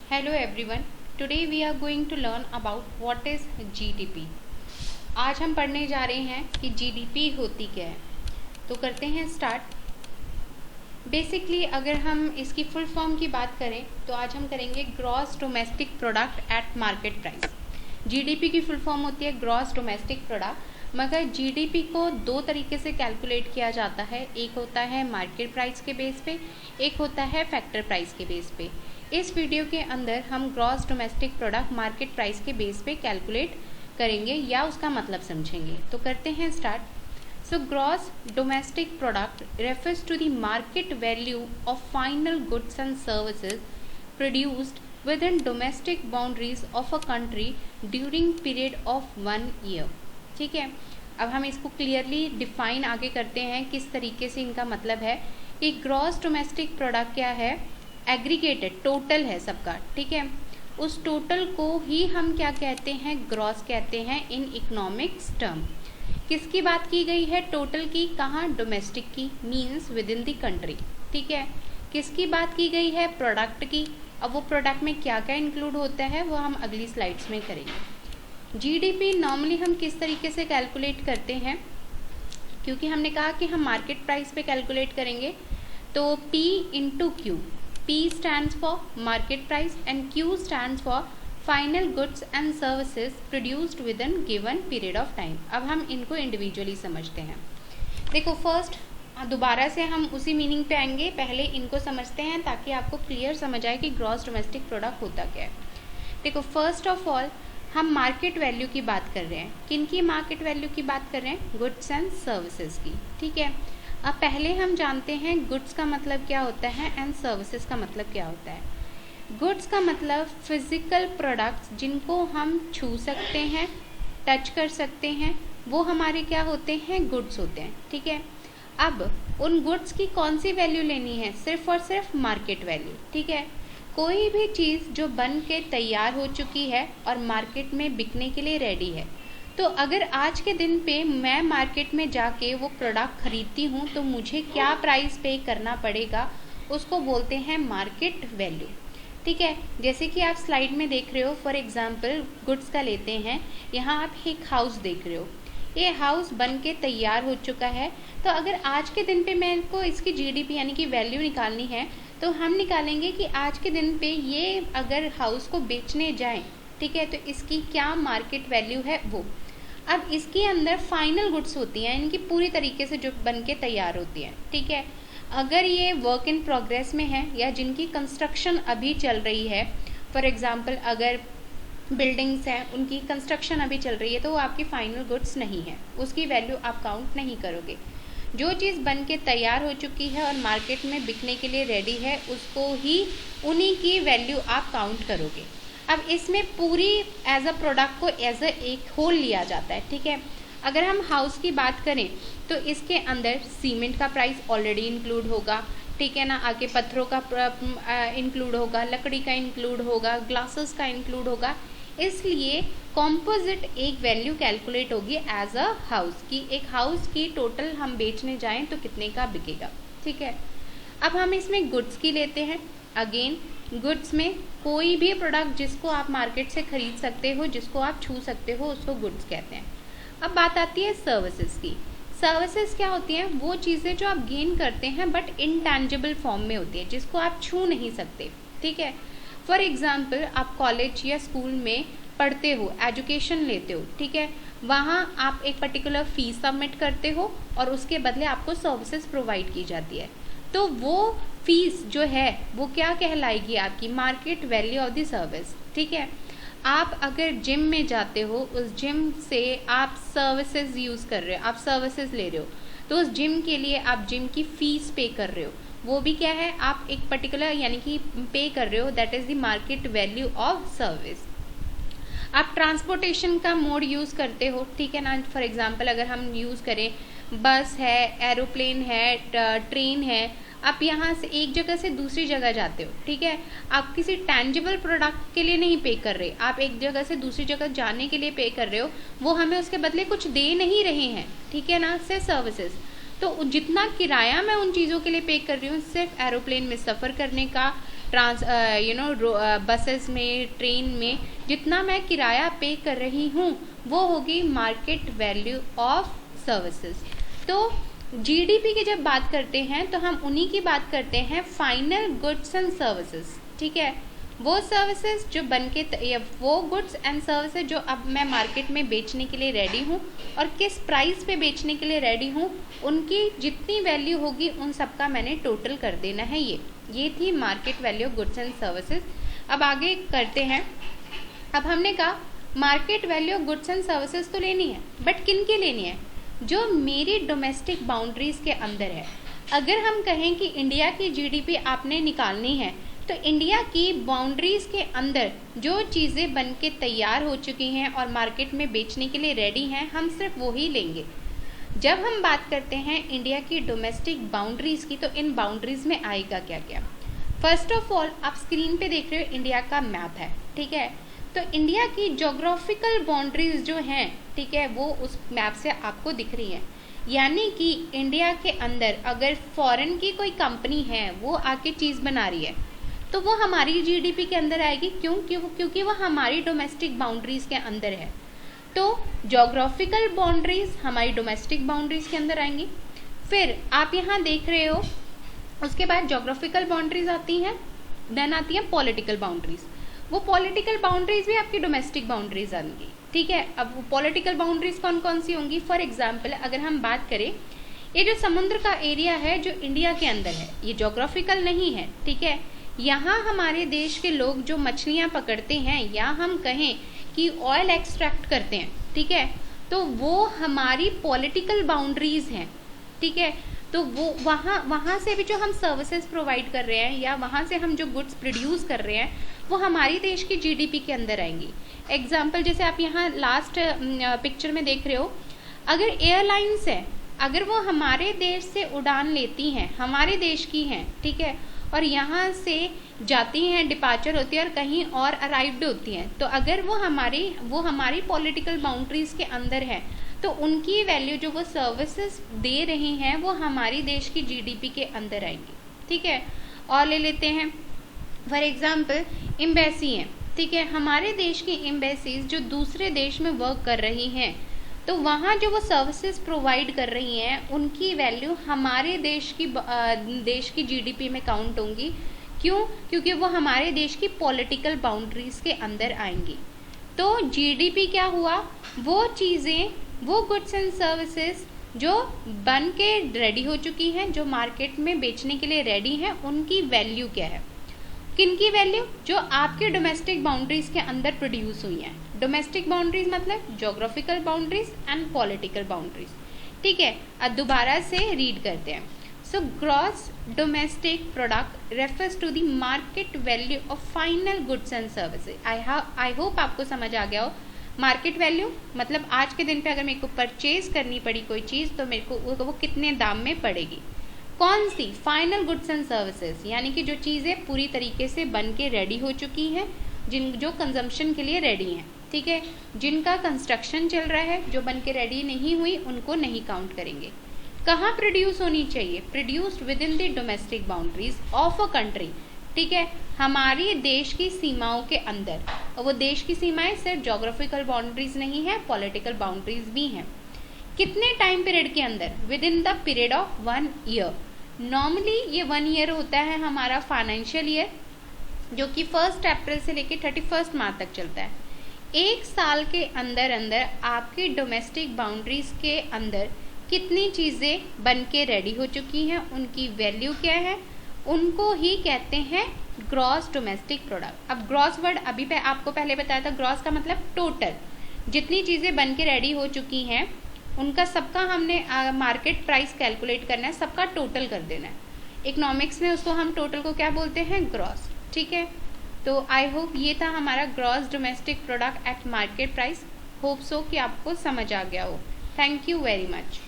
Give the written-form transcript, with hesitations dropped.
Hello everyone. Today we are going to learn about what is GDP. आज हम पढ़ने जा रहे हैं कि GDP होती क्या है. तो करते हैं स्टार्ट. बेसिकली अगर हम इसकी फुल फॉर्म की बात करें तो आज हम करेंगे gross domestic product at market price. GDP की फुल फॉर्म होती है ग्रॉस डोमेस्टिक प्रोडक्ट, मगर GDP को दो तरीके से कैलकुलेट किया जाता है. एक होता है मार्केट प्राइस के बेस पे, एक होता है फैक्टर प्राइस के बेस पे. इस वीडियो के अंदर हम gross domestic product market price के बेस पे कैलकुलेट करेंगे या उसका मतलब समझेंगे. तो करते हैं start. So gross domestic product refers to the market value of final goods and services produced within domestic boundaries of a country during period of 1 year. ठीक है, अब हम इसको क्लियरली डिफाइन आगे करते हैं किस तरीके से इनका मतलब है कि ग्रॉस डोमेस्टिक प्रोडक्ट क्या है. एग्रीगेटेड टोटल है सबका. ठीक है, उस टोटल को ही हम क्या कहते हैं, ग्रॉस कहते हैं इन इकोनॉमिक्स टर्म. किसकी बात की गई है, टोटल की. कहाँ, डोमेस्टिक की, means with in the country. ठीक है, किसकी बात की गई है, प्रोडक्ट की. अब वो प्रोडक्ट में क्या क्या इंक्लूड होता है वो हम अगली स्लाइड्स में करेंगे. जीडीपी नॉर्मली हम किस तरीके से कैलकुलेट करते हैं, क्योंकि हमने कहा कि हम मार्केट प्राइस पे कैलकुलेट करेंगे, तो P into Q. P stands for market price and Q stands for final goods and services produced within given period of time. अब हम इनको इंडिविजुअली समझते हैं. देखो फर्स्ट दोबारा से हम उसी मीनिंग पे आएंगे, पहले इनको समझते हैं ताकि आपको क्लियर समझ आए कि ग्रॉस डोमेस्टिक प्रोडक्ट होता क्या है. देखो फर्स्ट ऑफ ऑल हम मार्केट वैल्यू की बात कर रहे हैं. किन की मार्केट वैल्यू की बात कर रहे हैं, गुड्स एंड सर्विसेज की. ठीक है, अब पहले हम जानते हैं गुड्स का मतलब क्या होता है एंड सर्विसेज का मतलब क्या होता है. गुड्स का मतलब फिजिकल प्रोडक्ट्स जिनको हम छू सकते हैं, टच कर सकते हैं, वो हमारे क्या होते हैं, गुड्स होते हैं. ठीक है, अब उन गुड्स की कौन सी वैल्यू लेनी है, सिर्फ और सिर्फ मार्केट वैल्यू. ठीक है, कोई भी चीज़ जो बन के तैयार हो चुकी है और मार्केट में बिकने के लिए रेडी है, तो अगर आज के दिन पे मैं मार्केट में जाके वो प्रोडक्ट खरीदती हूँ तो मुझे क्या प्राइस पे करना पड़ेगा, उसको बोलते हैं मार्केट वैल्यू. ठीक है, जैसे कि आप स्लाइड में देख रहे हो, फॉर एग्जांपल गुड्स का लेते हैं. यहाँ आप एक हाउस देख रहे हो, ये हाउस बन के तैयार हो चुका है. तो अगर आज के दिन पे मेरे को इसकी जीडीपी यानी कि वैल्यू निकालनी है, तो हम निकालेंगे कि आज के दिन पे ये अगर हाउस को बेचने जाएं, ठीक है, तो इसकी क्या मार्केट वैल्यू है वो. अब इसके अंदर फाइनल गुड्स होती हैं, इनकी पूरी तरीके से जो बन के तैयार होती हैं. ठीक है, अगर ये वर्क इन प्रोग्रेस में है या जिनकी कंस्ट्रक्शन अभी चल रही है, फॉर एग्जांपल अगर बिल्डिंग्स हैं उनकी कंस्ट्रक्शन अभी चल रही है, तो वो आपकी फाइनल गुड्स नहीं है, उसकी वैल्यू आप काउंट नहीं करोगे. जो चीज़ बन के तैयार हो चुकी है और मार्केट में बिकने के लिए रेडी है, उसको ही उन्हीं की वैल्यू आप काउंट करोगे. अब इसमें पूरी एज अ प्रोडक्ट को एज अ एक होल लिया जाता है. ठीक है, अगर हम हाउस की बात करें तो इसके अंदर सीमेंट का प्राइस ऑलरेडी इंक्लूड होगा. ठीक है ना, आगे पत्थरों का इंक्लूड होगा, लकड़ी का इंक्लूड होगा, ग्लासेस का इंक्लूड होगा. इसलिए कॉम्पोजिट एक वैल्यू कैलकुलेट होगी एज अ हाउस की. एक हाउस की टोटल हम बेचने जाएं तो कितने का बिकेगा. ठीक है, अब हम इसमें गुड्स की लेते हैं. अगेन गुड्स में कोई भी प्रोडक्ट जिसको आप मार्केट से खरीद सकते हो, जिसको आप छू सकते हो, उसको गुड्स कहते हैं. अब बात आती है सर्विसेज की. सर्विसेज क्या होती हैं, वो चीज़ें जो आप गेन करते हैं बट इनटैंजिबल फॉर्म में होती है, जिसको आप छू नहीं सकते. ठीक है, फॉर एग्जाम्पल आप कॉलेज या स्कूल में पढ़ते हो, एजुकेशन लेते हो. ठीक है, वहाँ आप एक पर्टिकुलर फीस सबमिट करते हो और उसके बदले आपको सर्विसेज प्रोवाइड की जाती है. तो वो फीस जो है वो क्या कहलाएगी, आपकी market value of the service. ठीक है, आप अगर जिम में जाते हो, उस जिम से आप सर्विसेज यूज़ कर रहे हो, आप सर्विसेज ले रहे हो, तो उस जिम के लिए आप जिम की फीस पे कर रहे हो. वो भी क्या है, आप एक पर्टिकुलर यानी कि पे कर रहे हो, that is the market value of service. आप ट्रांसपोर्टेशन का मोड यूज़ करते हो. ठीक है ना, फॉर एग्जांपल अगर हम यूज़ करें, बस है, एरोप्लेन है, ट्रेन है, आप यहाँ से एक जगह से दूसरी जगह जाते हो. ठीक है, आप किसी टैंजिबल प्रोडक्ट के लिए नहीं पे कर रहे, आप एक जगह से दूसरी जगह जाने के लिए पे कर रहे हो, वो हमें उसके बदले कुछ दे नहीं रहे हैं. ठीक है ना, सिर्फ सर्विसेज. तो जितना किराया मैं उन चीज़ों के लिए पे कर रही हूँ, सिर्फ एरोप्लेन में सफ़र करने का, बसेस में, ट्रेन में जितना मैं किराया पे कर रही हूँ वो होगी मार्केट वैल्यू ऑफ सर्विसेज। तो जीडीपी की जब बात करते हैं तो हम उन्हीं की बात करते हैं फाइनल गुड्स एंड सर्विसेज, ठीक है। वो सर्विसेज जो बन के वो गुड्स एंड सर्विसेज जो अब मैं मार्केट में बेचने के लिए रेडी हूँ और किस प्राइस पे बेचने के लिए रेडी हूँ, उनकी जितनी वैल्यू होगी उन सबका मैंने टोटल कर देना है। ये थी market value goods and services. अब आगे करते हैं। अब हमने कहा market value goods and services तो लेनी है, बट किन की लेनी है? जो मेरी डोमेस्टिक बाउंड्रीज के अंदर है। अगर हम कहें कि इंडिया की जीडीपी आपने निकालनी है तो इंडिया की बाउंड्रीज के अंदर जो चीज़ें बन के तैयार हो चुकी हैं और मार्केट में बेचने के लिए रेडी हैं, हम सिर्फ वो ही लेंगे। जब हम बात करते हैं इंडिया की डोमेस्टिक बाउंड्रीज की, तो इन बाउंड्रीज में आएगा क्या क्या? फर्स्ट ऑफ ऑल आप स्क्रीन पे देख रहे हो इंडिया का मैप है, ठीक है। तो इंडिया की जोग्राफिकल बाउंड्रीज जो हैं, ठीक है, वो उस मैप से आपको दिख रही है। यानी कि इंडिया के अंदर अगर फॉरेन की कोई कंपनी है वो आके चीज़ बना रही है तो वो हमारी जीडीपी के अंदर आएगी। क्योंकि वो हमारी डोमेस्टिक बाउंड्रीज के अंदर है। तो जोग्राफिकल बाउंड्रीज हमारी डोमेस्टिक बाउंड्रीज के अंदर आएंगी। फिर आप यहाँ देख रहे हो, उसके बाद जोग्राफिकल बाउंड्रीज आती हैं, देन आती है पॉलिटिकल बाउंड्रीज। वो पॉलिटिकल बाउंड्रीज भी आपकी डोमेस्टिक बाउंड्रीज आएंगी, ठीक है। अब पॉलिटिकल बाउंड्रीज कौन कौन सी होंगी? फॉर एग्जाम्पल अगर हम बात करें, ये जो समुद्र का एरिया है जो इंडिया के अंदर है, ये जोग्राफिकल नहीं है, ठीक है। यहाँ हमारे देश के लोग जो मछलियाँ पकड़ते हैं या हम कहें कि ऑयल एक्सट्रैक्ट करते हैं, ठीक है, तो वो हमारी पॉलिटिकल बाउंड्रीज हैं, ठीक है। तो वो वहाँ से भी जो हम सर्विसेज प्रोवाइड कर रहे हैं या वहाँ से हम जो गुड्स प्रोड्यूस कर रहे हैं वो हमारी देश की जीडीपी के अंदर आएंगी। एग्जाम्पल जैसे आप यहाँ लास्ट पिक्चर में देख रहे हो, अगर एयरलाइंस है, अगर वो हमारे देश से उड़ान लेती हैं, हमारे देश की हैं, ठीक है, और यहाँ से जाती हैं, डिपार्चर होती है और कहीं और अराइव्ड होती हैं, तो अगर वो हमारी पॉलिटिकल बाउंड्रीज के अंदर है तो उनकी वैल्यू जो वो सर्विसेज दे रही हैं वो हमारी देश की जीडीपी के अंदर आएंगी, ठीक है। और ले लेते हैं फॉर एग्जांपल एम्बेसी है, ठीक है, हमारे देश की एम्बेसीज जो दूसरे देश में वर्क कर रही हैं तो वहाँ जो वो सर्विसेज प्रोवाइड कर रही हैं उनकी वैल्यू हमारे देश की जीडीपी में काउंट होंगी। क्यों? क्योंकि वो हमारे देश की पॉलिटिकल बाउंड्रीज के अंदर आएंगी। तो जीडीपी क्या हुआ? वो चीज़ें, वो गुड्स एंड सर्विसेज जो बन के रेडी हो चुकी हैं, जो मार्केट में बेचने के लिए रेडी हैं, उनकी वैल्यू क्या है? किनकी वैल्यू? जो आपके डोमेस्टिक बाउंड्रीज के अंदर प्रोड्यूस हुई हैं। डोमेस्टिक बाउंड्रीज मतलब geographical boundaries and political boundaries, ठीक है। अब दोबारा से रीड करते हैं। So gross domestic product refers to the market value of final goods and services. I hope आपको समझ आ गया हो। मार्केट वैल्यू मतलब आज के दिन पे अगर मेरे को परचेज करनी पड़ी कोई चीज़ तो मेरे को वो कितने दाम में पड़ेगी। कौन सी? फाइनल गुड्स एंड सर्विसेज, यानी कि जो चीज़ें पूरी तरीके से बन के रेडी हो चुकी हैं, जो कंजम्पशन के लिए रेडी हैं, ठीक है। जिनका कंस्ट्रक्शन चल रहा है, जो बन के रेडी नहीं हुई, उनको नहीं काउंट करेंगे। कहाँ प्रोड्यूस होनी चाहिए? Produced with in the domestic boundaries of a country, ठीक है, हमारी देश की सीमाओं के अंदर। और वो देश की सीमाएं सिर्फ जोग्राफिकल बाउंड्रीज नहीं है, पॉलिटिकल बाउंड्रीज भी हैं। कितने टाइम पीरियड के अंदर? With in the period of 1 year. Normally ये 1 ईयर होता है हमारा फाइनेंशियल ईयर, जो कि 1 अप्रैल से लेकर 31 मार्च तक चलता है। एक साल के अंदर अंदर आपकी डोमेस्टिक बाउंड्रीज के अंदर कितनी चीज़ें बन के रेडी हो चुकी हैं, उनकी वैल्यू क्या है, उनको ही कहते हैं ग्रॉस डोमेस्टिक प्रोडक्ट। अब ग्रॉस वर्ड अभी आपको पहले बताया था, ग्रॉस का मतलब टोटल, जितनी चीज़ें बन के रेडी हो चुकी हैं उनका सबका हमने मार्केट प्राइस कैलकुलेट करना है, सबका टोटल कर देना है। इकोनॉमिक्स में उसको हम टोटल को क्या बोलते हैं? ग्रॉस, ठीक है। तो आई होप ये था हमारा gross domestic product at market price. Hope so कि आपको समझ आ गया हो। Thank you very much.